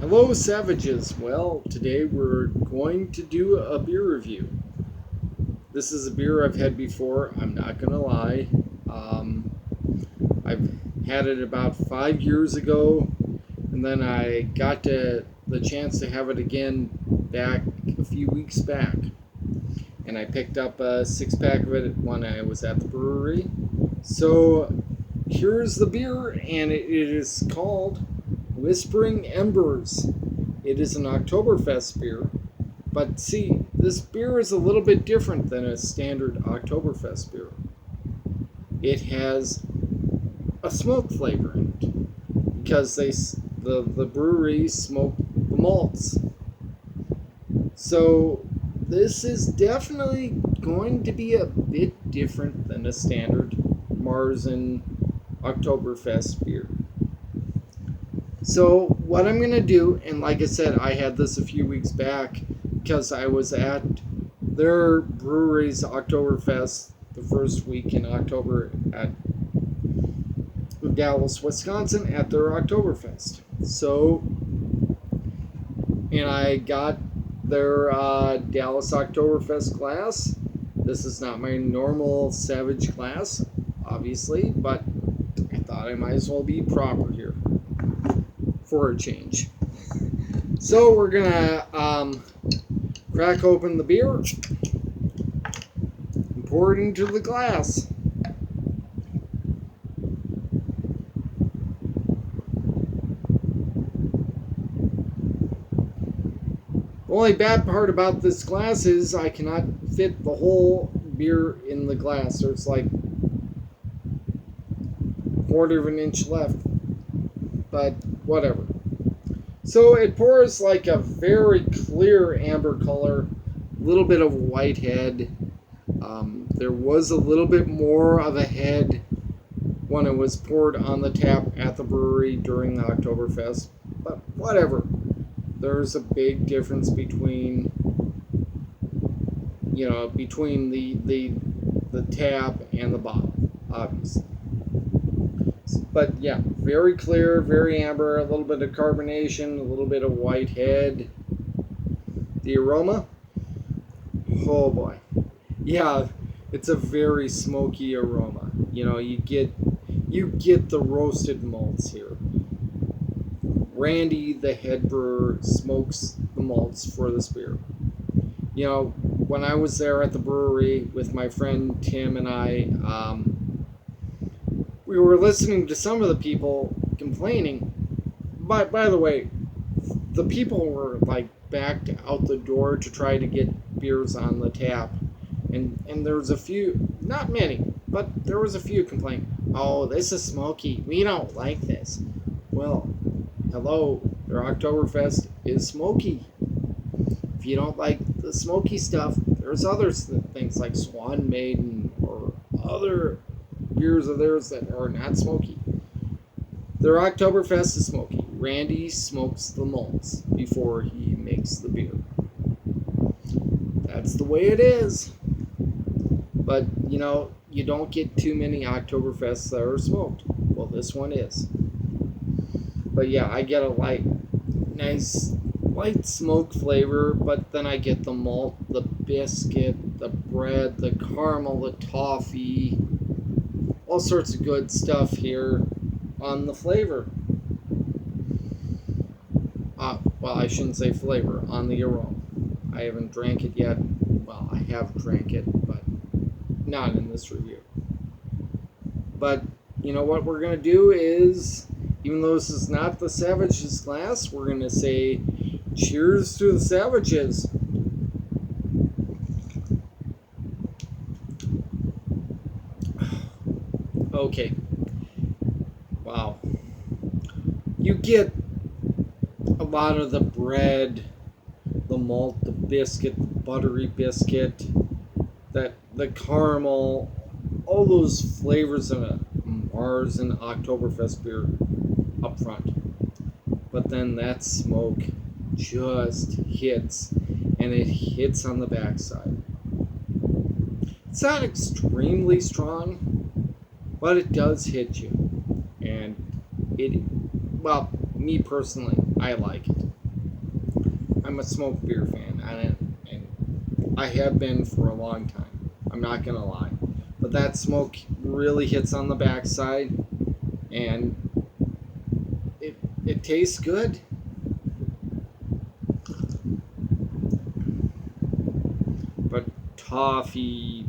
Hello, Savages. Well, today we're going to do a beer review. This is a beer I've had before, I'm not going to lie. Um, I've had it about 5 years ago, and then I got the chance to have it again back a few weeks back. And I picked up a 6-pack of it when I was at the brewery. So here's the beer, and it is called Whispering Embers. It is an Oktoberfest beer, but see, this beer is a little bit different than a standard Oktoberfest beer. It has a smoke flavor in it because the brewery smoked the malts. So this is definitely going to be a bit different than a standard Marzen Oktoberfest beer. So what I'm going to do, and like I said, I had this a few weeks back because I was at their brewery's Oktoberfest the first week in October at Dallas, Wisconsin at their Oktoberfest. So, and I got their Dallas Oktoberfest glass. This is not my normal Savage glass, obviously, but I thought I might as well be proper here for a change. So we're gonna crack open the beer and pour it into the glass. The only bad part about this glass is I cannot fit the whole beer in the glass. There's like a quarter of an inch left, but whatever. So it pours like a very clear amber color, a little bit of white head. There was a little bit more of a head when it was poured on the tap at the brewery during the Oktoberfest, but whatever. There's a big difference between, between the tap and the bottle, obviously. But yeah, very clear, very amber, a little bit of carbonation, a little bit of white head. The aroma, oh boy. Yeah, it's a very smoky aroma. You get the roasted malts here. Randy, the head brewer, smokes the malts for this beer. When I was there at the brewery with my friend Tim and I, we were listening to some of the people complaining. By the way, the people were like backed out the door to try to get beers on the tap. And there was a few, not many, but there was a few complaining. Oh, this is smoky. We don't like this. Well, hello, their Oktoberfest is smoky. If you don't like the smoky stuff, there's other things like Swan Maiden or other beers of theirs that are not smoky. Their Oktoberfest is smoky. Randy smokes the malts before he makes the beer. That's the way it is. But, you don't get too many Oktoberfests that are smoked. Well, this one is. But yeah, I get a nice light smoke flavor, but then I get the malt, the biscuit, the bread, the caramel, the toffee, all sorts of good stuff here on the flavor. Well, I shouldn't say flavor, on the aroma. I haven't drank it yet. Well, I have drank it, but not in this review. But, what we're going to do is, even though this is not the Savages glass, we're going to say cheers to the Savages. Okay. Wow. You get a lot of the bread, the malt, the biscuit, the buttery biscuit, the caramel, all those flavors of a Marzen Oktoberfest beer up front. But then that smoke just hits, and it hits on the backside. It's not extremely strong, but it does hit you. And me personally, I like it. I'm a smoked beer fan, and I have been for a long time. I'm not gonna lie, but that smoke really hits on the backside, and it tastes good. But toffee,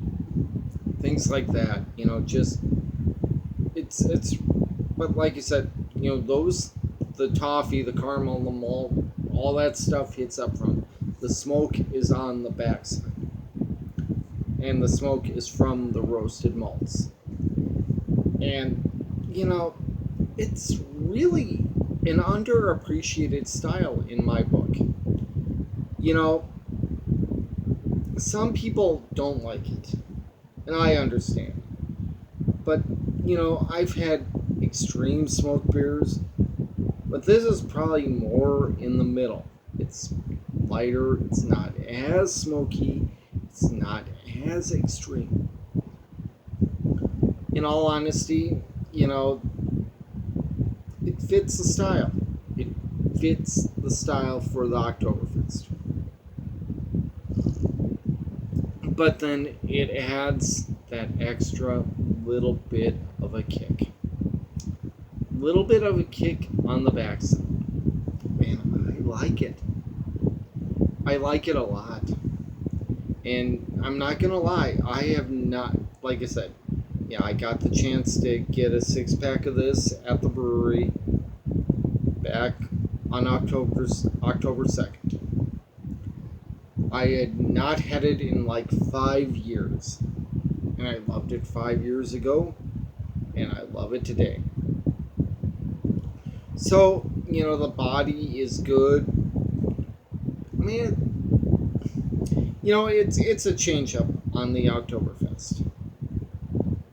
things like that, just it's. But like you said, the toffee, the caramel, the malt, all that stuff hits up front. The smoke is on the backside, and the smoke is from the roasted malts. And it's really an underappreciated style in my book. You know, some people don't like it, and I understand. But, I've had extreme smoke beers, but this is probably more in the middle. It's lighter, it's not as smoky, it's not as extreme. In all honesty, it fits the style. It fits the style for the Oktoberfest. But then it adds that extra little bit of a kick. Little bit of a kick on the backside. Man, I like it. I like it a lot. And I'm not going to lie, I have not, like I said, I got the chance to get a 6-pack of this at the brewery back on October 2nd. I had not had it in like 5 years. And I loved it 5 years ago, and I love it today. So, the body is good. I mean, it's a change up on the Oktoberfest.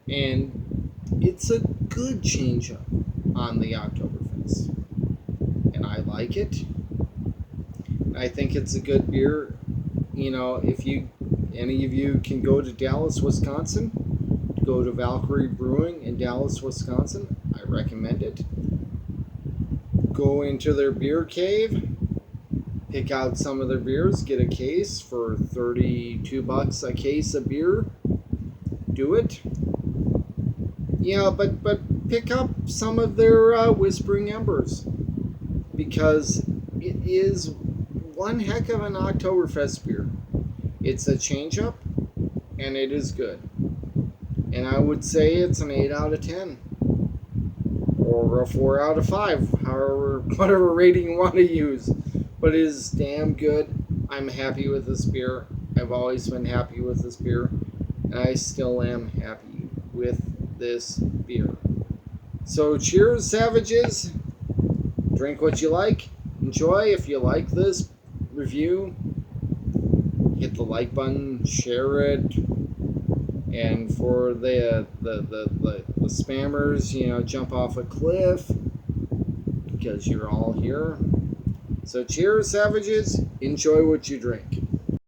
And it's a good change up on the Oktoberfest. And I like it. I think it's a good beer. If any of you can go to Dallas, Wisconsin, go to Valkyrie Brewing in Dallas, Wisconsin, I recommend it. Go into their beer cave, pick out some of their beers, get a case for $32 a case of beer. Do it. But pick up some of their Whispering Embers, because it is one heck of an Oktoberfest beer. It's a change up, and it is good. And I would say it's an 8 out of 10. Or a 4 out of 5, whatever rating you want to use. But it is damn good. I'm happy with this beer. I've always been happy with this beer. And I still am happy with this beer. So cheers, savages. Drink what you like. Enjoy. If you like this review, hit the like button, share it. And for the spammers, jump off a cliff, because you're all here. So cheers, savages. Enjoy what you drink.